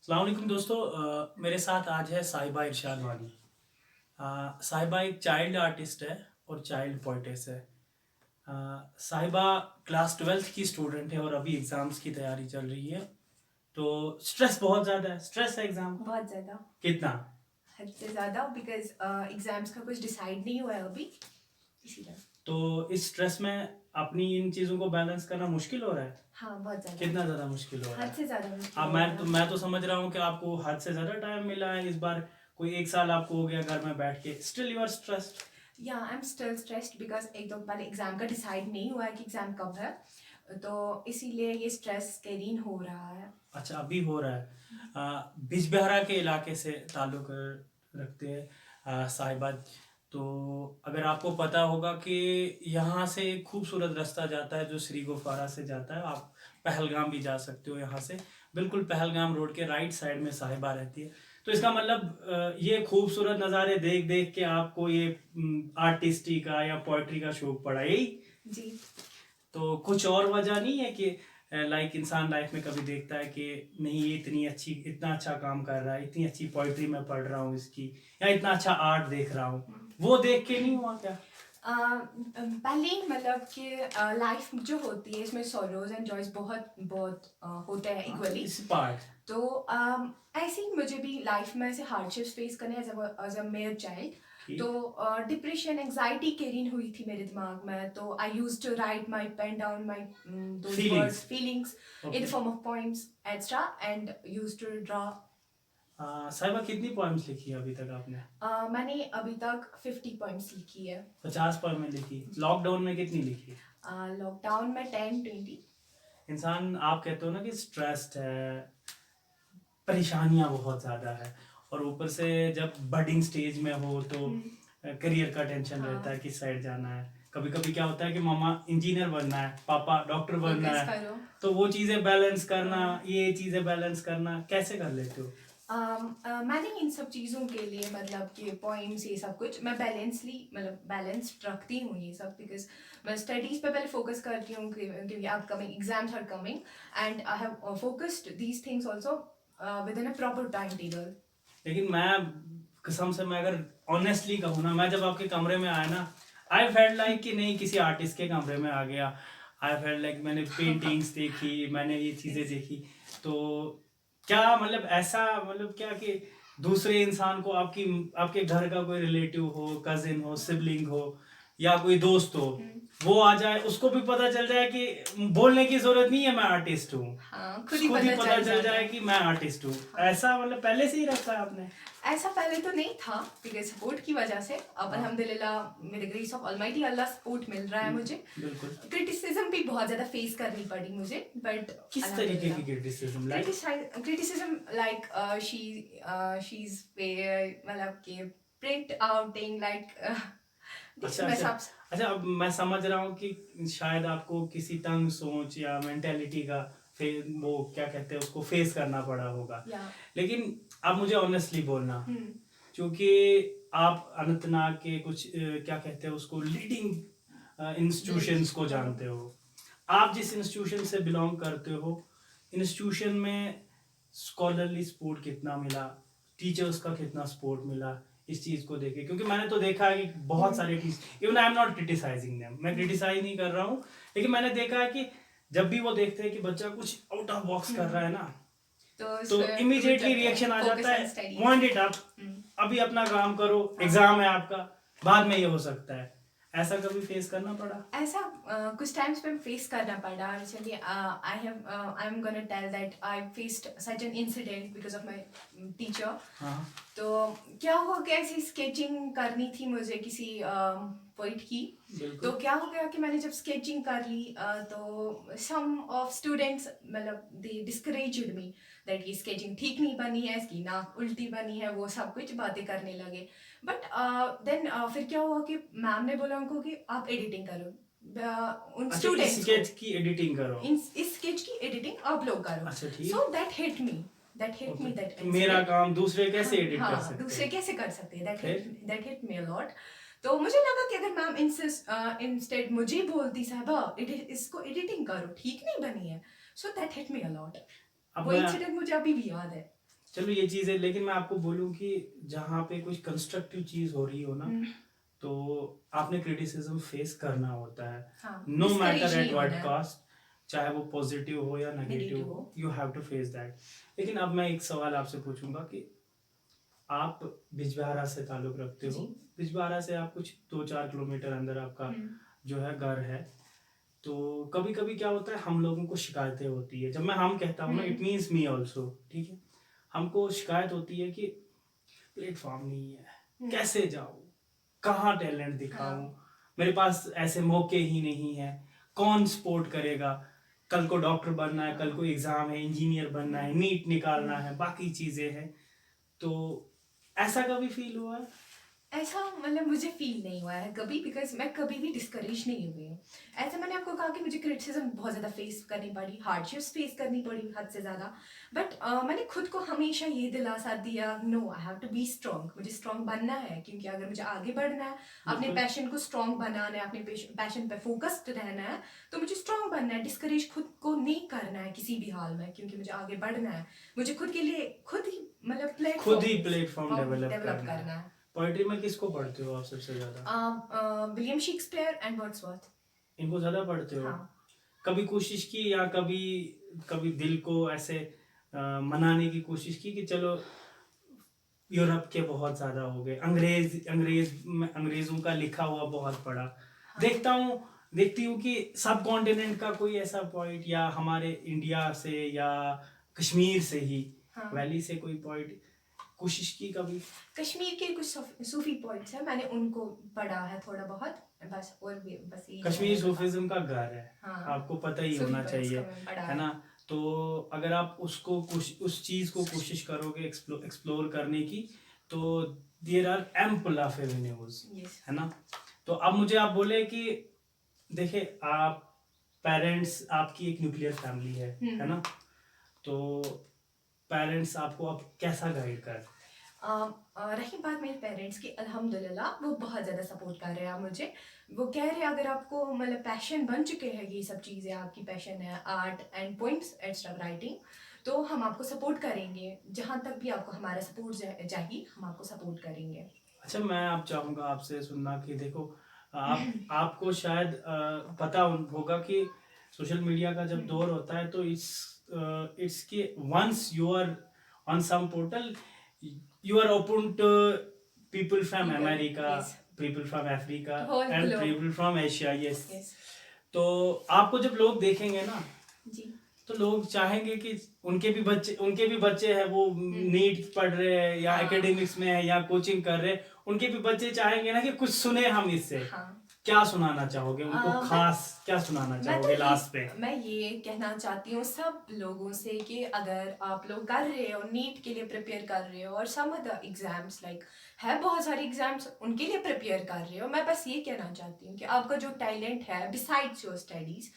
अस्सलाम वालेकुम दोस्तों। मेरे साथ आज है साहिबा इरशाद वानी। साहिबा एक चाइल्ड आर्टिस्ट है और चाइल्ड पोइटेस है। साहिबा क्लास 12th की स्टूडेंट है और अभी एग्ज़ाम्स की तैयारी चल रही है। तो स्ट्रेस बहुत ज़्यादा है। स्ट्रेस है एग्ज़ाम का? बहुत ज़्यादा, कितना? हद से ज़्यादा बिकॉज़ एग्ज़ाम्स का कुछ डिसाइड नहीं हुआ है अभी, इसीलिए। तो इस स्ट्रेस में अपनी इन चीज़ों को बैलेंस करना मुश्किल हो रहा है? हाँ, बहुत ज़्यादा। कितना ज़्यादा मुश्किल हो रहा हद है? से ज़्यादा मुश्किल अब हो मैं रहा तो है। मैं तो समझ रहा हूँ कि आपको हद से ज़्यादा टाइम मिला है इस बार। कोई 1 साल आपको हो गया घर में बैठ के। Still you are stressed? या I am still stressed because एक तो पहले एग्ज़ाम का डिसाइड नहीं हुआ है कि एग्ज़ाम कब है, तो इसीलिए ये स्ट्रेस कैरीन हो रहा है। अच्छा, अभी हो रहा है। बिजबिहारा के इलाके से ताल्लुक़ रखते हैं साहिबा। तो अगर आपको पता होगा कि यहाँ से एक खूबसूरत रास्ता जाता है जो श्री गुफारा से जाता है। आप पहलगाम भी जा सकते हो यहाँ से। बिल्कुल पहलगाम रोड के राइट साइड में साहिबा रहती है। तो इसका मतलब ये खूबसूरत नज़ारे देख देख के आपको ये आर्टिस्टी का या पोइट्री का शौक पड़ा, यही? जी। तो कुछ और वजह नहीं है कि लाइक इंसान लाइफ में कभी देखता है कि नहीं ये इतना अच्छा काम कर रहा है, इतनी अच्छी पोइट्री मैं पढ़ रहा हूँ इसकी, या इतना अच्छा आर्ट देख रहा हूँ, वो देख के नहीं हुआ क्या? पहले मतलब कि लाइफ जो होती है इसमें सॉरोज एंड जॉयस बहुत बहुत होते हैं इक्वली। इस पार्ट। तो ऐसे ही मुझे भी लाइफ में ऐसे हार्डशिप्स फेस करने एज अ मेयर चाइल्ड। तो डिप्रेशन एंजाइटी कैरिन हुई थी मेरे दिमाग में, तो I use to write my pen down my those feelings. Words feelings in the form of poems extra and use to draw. Sahiba कितनी पोएम्स लिखी है अभी तक आपने? मैंने अभी तक 50 पोइम्स लिखी है। 50 पोएम लिखी। लॉकडाउन में कितनी लिखी? लॉकडाउन में 10-20। इंसान, आप कहते हो ना कि स्ट्रेस्ड है, परेशानियां बहुत ज़्यादा है, और ऊपर से जब बडिंग स्टेज में हो तो करियर का टेंशन रहता है, किस साइड जाना है। कभी कभी क्या होता है कि मामा इंजीनियर बनना है, पापा डॉक्टर बनना फोकस है। करो। तो वो चीज़ें बैलेंस करना, ये चीज़ें बैलेंस करना कैसे कर लेते हो? मैंने इन सब चीज़ों के लिए मतलब कि पॉइंट्स ये सब कुछ मैं बैलेंस्ड रखती हूँ ये सब, बिकॉज मैं स्टडीज़ पे पहले फोकस करती हूँ क्योंकि upcoming exams are coming and I have focused these things also within a proper timetable. लेकिन मैं कसम से, मैं अगर ऑनेस्टली कहूँ ना, मैं जब आपके कमरे में आया ना, आई फेल्ट लाइक कि नहीं किसी आर्टिस्ट के कमरे में आ गया। आई फेल्ट लाइक मैंने पेंटिंग्स देखी, मैंने ये चीज़ें देखी। तो क्या मतलब ऐसा, मतलब क्या कि दूसरे इंसान को, आपके घर का कोई रिलेटिव हो, कजिन हो, सिबलिंग हो, या कोई दोस्त हो, वो आ जाए, उसको भी पता चल जाए कि बोलने की जरूरत नहीं है मैं आर्टिस्ट हूँ, हाँ, खुद ही पता चल जाए कि मैं आर्टिस्ट हूँ। ऐसा मतलब पहले से ही रखा है आपने? ऐसा पहले तो नहीं था बिकॉज सपोर्ट की वजह से। अब अल्हम्दुलिल्लाह मेरे grace of almighty Allah support मिल रहा है मुझे। बिल्कुल। क्रिटिसिज्म भी बहुत ज़्यादा फेस करनी पड़ी मुझे, बट किस तरीके की criticism? Criticism like she is मतलब कि प्रिंट आउटिंग लाइक दिस अच्छा मैस अच्छा अप्स। अच्छा, अब मैं समझ रहा हूँ कि शायद आपको किसी तंग सोच या मेंटेलिटी का वो क्या कहते हैं उसको फेस करना पड़ा होगा। लेकिन आप मुझे ऑनेस्टली बोलना, क्योंकि आप अनंतनाग के कुछ क्या कहते हैं उसको, लीडिंग इंस्टीट्यूशंस को जानते हो। आप जिस इंस्टीट्यूशन से बिलोंग करते हो, इंस्टीट्यूशन में स्कॉलरली सपोर्ट कितना मिला, टीचर्स का कितना सपोर्ट मिला, इस चीज़ को देखे? क्योंकि मैंने तो देखा है कि बहुत सारे even I am not criticising them, मैं क्रिटिसाइज नहीं कर रहा हूँ, लेकिन मैंने देखा है कि जब भी वो देखते हैं कि बच्चा कुछ आउट ऑफ बॉक्स कर रहा है ना, तो इमीडिएटली रिएक्शन आ जाता है, वांट इट अप, अभी अपना काम करो, एग्जाम है आपका, बाद में ये हो सकता है। ऐसा कभी फेस करना पड़ा? ऐसा कुछ टाइम्स पे फेस करना पड़ा। Recently I am gonna tell that I faced such an incident because of my teacher. तो क्या हुआ कि ऐसी स्केचिंग करनी थी मुझे किसी पोइट की। तो क्या हो गया कि मैंने जब स्केचिंग कर ली तो सम ऑफ स्टूडेंट्स मतलब दे डिस्करेज्ड मी दैट ये स्केचिंग ठीक नहीं बनी है, इसकी नाक उल्टी बनी है, वो सब कुछ बातें करने लगे। बट देन फिर क्या हुआ कि मैम ने बोला उनको कि आप एडिटिंग करो, उन स्टूडेंट्स स्केच की एडिटिंग करो, इस स्केच की एडिटिंग आप लोग करो। अच्छा ठीक। So that hit me that मेरा काम दूसरे कैसे एडिट कर हाँ, सकते हैं? दूसरे कैसे कर सकते हैं, that hit me a lot. तो मुझे लगा कि अगर मैम इंस्टेड मुझे बोलती साहबा इसको एडिटिंग करो, ठीक नहीं बनी है, so that hit me a lot. अब वो इंसिडेंट मुझे अभी भी याद है। चलो ये चीज़ है, लेकिन मैं आपको बोलूँ कि जहाँ पे कुछ कंस्ट्रक्टिव चीज़ हो रही हो ना, तो आपने क्रिटिसिज्म फेस करना होता है, no matter at what cost, चाहे वो पॉजिटिव हो या नेगेटिव हो, you have to face that. लेकिन अब मैं एक सवाल आपसे पूछूंगा कि आप बिजबिहारा से ताल्लुक़ रखते हो, बिजबिहारा से आप कुछ 2-4 किलोमीटर अंदर आपका जो है घर है, तो कभी कभी क्या होता है, हम लोगों को शिकायतें होती है। जब मैं हम कहता हूँ ना, इट मीन्स मी ऑल्सो, ठीक है। हमको शिकायत होती है कि प्लेटफॉर्म नहीं है, कैसे जाऊँ, कहाँ टैलेंट दिखाऊँ, मेरे पास ऐसे मौके ही नहीं है, कौन सपोर्ट करेगा, कल को डॉक्टर बनना है, कल को एग्ज़ाम है, इंजीनियर बनना है, नीट निकालना है, बाकी चीज़ें हैं। तो ऐसा कभी फील हुआ है? ऐसा मतलब मुझे फील नहीं हुआ है कभी, बिकॉज मैं कभी भी डिस्करेज नहीं हुई हूँ। ऐसे मैंने आपको कहा कि मुझे क्रिटिसिज्म बहुत ज़्यादा फेस करनी पड़ी, हार्डशिप्स फेस करनी पड़ी हद से ज़्यादा, बट मैंने खुद को हमेशा ये दिलासा दिया, no I have to be strong, मुझे स्ट्रॉन्ग बनना है, क्योंकि अगर मुझे आगे बढ़ना है, अपने पैशन को स्ट्रॉन्ग बनाना है, अपने पैशन पे फोकस्ड रहना है, तो मुझे स्ट्रॉन्ग बनना है, डिस्करेज खुद को नहीं करना है किसी भी हाल में, क्योंकि मुझे आगे बढ़ना है, मुझे खुद के लिए खुद ही मतलब प्लेटफॉर्म डेवलप करना है। पोएट्री में किसको पढ़ते हो आप सबसे ज्यादा? विलियम शेक्सपियर एंड वर्ड्सवर्थ, इनको ज्यादा पढ़ते हो? हाँ। कभी कोशिश की या कभी कभी दिल को ऐसे मनाने की कोशिश की कि चलो यूरोप के बहुत ज्यादा हो गए, अंग्रेजों का लिखा हुआ बहुत पढ़ा, हाँ। देखती हूँ कि सब कॉन्टिनेंट का कोई ऐसा पॉइंट, या हमारे इंडिया से या कश्मीर से ही, हाँ। वैली से कोई पॉइंट कोशिश की कभी? कश्मीर के कुछ सूफी पॉइंट्स हैं, मैंने उनको पढ़ा है थोड़ा बहुत, बस। और भी बस कश्मीर सूफीज्म का घर है, हाँ। आपको पता ही होना चाहिए, है ना। तो अगर आप उसको उस चीज को कोशिश करोगे एक्सप्लोर करने की, तो there are ample of avenues, है ना। तो अब मुझे आप बोले कि देखिए, आप पेरेंट्स, आपकी एक न्यूक्लियर फैमिली है ना, तो पेरेंट्स आपको अब कैसा गाइड कर? रही बात मेरे पेरेंट्स की, अल्हम्दुलिल्लाह वो बहुत ज़्यादा सपोर्ट कर रहे हैं मुझे। वो कह रहे हैं अगर आपको मतलब पैशन बन चुके हैं ये सब चीज़ें, आपकी पैशन है art and poems extra writing, तो हम आपको सपोर्ट करेंगे, जहाँ तक भी आपको हमारा सपोर्ट चाहिए हम आपको सपोर्ट करेंगे। अच्छा, मैं आप चाहूँगा आपसे सुनना कि देखो, आपको शायद पता होगा कि सोशल मीडिया का जब दौर होता है, तो इट्स कि once you are on some portal, you are open to people from America, yes. people from Africa and people from Asia, yes. तो आपको जब लोग देखेंगे ना जी, तो लोग चाहेंगे कि उनके भी बच्चे हैं, वो नीट पढ़ रहे हैं या एकेडमिक्स में है या कोचिंग कर रहे हैं, उनके भी बच्चे चाहेंगे ना कि कुछ सुने हम इससे। हाँ। क्या सुनाना चाहोगे उनको, खास क्या सुनाना चाहोगे लास्ट पे? मैं ये कहना चाहती हूँ सब लोगों से कि अगर आप लोग कर रहे हो, नीट के लिए प्रिपेयर कर रहे हो और सम अदर एग्जाम्स, लाइक है बहुत सारे एग्जाम्स, उनके लिए प्रिपेयर कर रहे हो, मैं बस ये कहना चाहती हूँ कि आपका जो टैलेंट है बिसाइड्स योर स्टडीज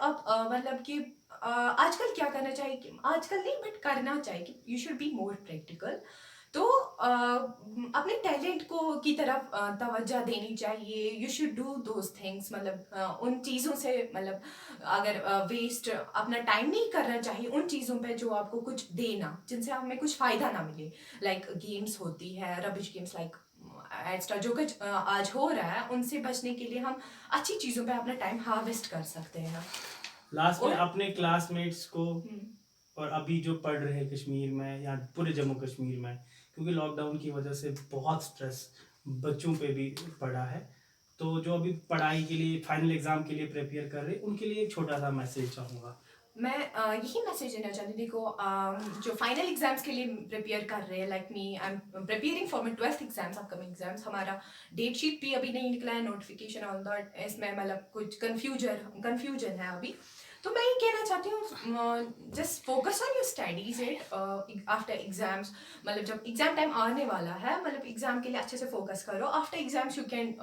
आप मतलब कि आजकल क्या करना चाहिए कि आजकल नहीं बट करना चाहिए कि you should be more practical. तो अपने टैलेंट को की तरफ तवज्जो देनी चाहिए, you should do those things, मतलब उन चीज़ों से मतलब अगर वेस्ट अपना टाइम नहीं करना चाहिए उन चीज़ों पे जो आपको कुछ देना, जिनसे हमें कुछ फ़ायदा ना मिले, लाइक गेम्स होती है, रबिश गेम्स लाइक एक्स्ट्रा जो कुछ आज हो रहा है, उनसे बचने के लिए हम अच्छी चीज़ों पे अपना टाइम हार्वेस्ट कर सकते हैं। लास्ट में अपने क्लासमेट्स को और अभी जो पढ़ रहे हैं कश्मीर में या पूरे जम्मू कश्मीर में, क्योंकि लॉकडाउन की वजह से बहुत स्ट्रेस बच्चों पे भी पड़ा है, तो जो अभी पढ़ाई के लिए फाइनल एग्जाम के लिए प्रिपेयर कर रहे हैं, उनके लिए एक छोटा सा मैसेज चाहूँगा। मैं यही मैसेज देना चाहती हूँ, देखो जो फाइनल एग्जाम्स के लिए प्रिपेयर कर रहे हैं, like me I am preparing for my 12th exams, upcoming exams, हमारा डेट शीट भी अभी नहीं निकला है, नोटिफिकेशन ऑन दैट, इसमें मतलब कुछ कन्फ्यूजन है अभी। तो मैं ये कहना चाहती हूँ just focus on your studies it after exams, मतलब जब एग्जाम टाइम आने वाला है, मतलब एग्जाम के लिए अच्छे से फोकस करो, after exams you can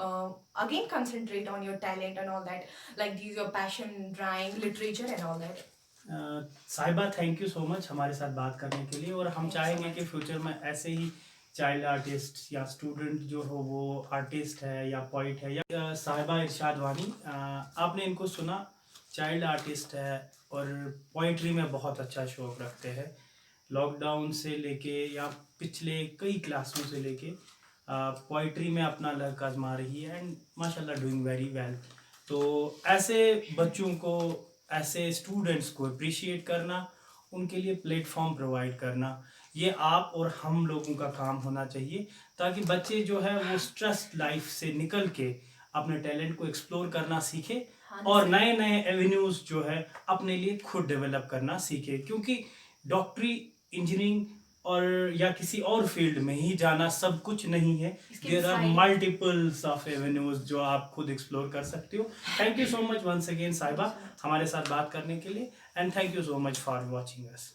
again concentrate on your talent and all that, like this your passion, drawing, literature and all that. साहिबा, थैंक यू सो मच हमारे साथ बात करने के लिए, और हम चाहेंगे कि फ्यूचर में ऐसे ही चाइल्ड आर्टिस्ट या स्टूडेंट जो हो वो आर्टिस्ट है या पोइट है, या साहिबा इरशाद वानी, आपने इनको सुना, चाइल्ड आर्टिस्ट है और पोइट्री में बहुत अच्छा शौक रखते हैं, लॉकडाउन से लेके या पिछले कई क्लासों से लेके पोइट्री में अपना लक आजमा रही है एंड माशाल्लाह डूइंग वेरी वेल। तो ऐसे बच्चों को, ऐसे स्टूडेंट्स को अप्रिशिएट करना, उनके लिए प्लेटफॉर्म प्रोवाइड करना, ये आप और हम लोगों का काम होना चाहिए, ताकि बच्चे जो है वो स्ट्रेस लाइफ से निकल के अपने टैलेंट को एक्सप्लोर करना सीखे और नए नए एवेन्यूज जो है अपने लिए खुद डेवलप करना सीखे। क्योंकि डॉक्टरी, इंजीनियरिंग और या किसी और फील्ड में ही जाना सब कुछ नहीं है। There are multiples of avenues जो आप खुद एक्सप्लोर कर सकते हो। Thank you so much once again Sahiba हमारे साथ बात करने के लिए, and thank you so much for watching us.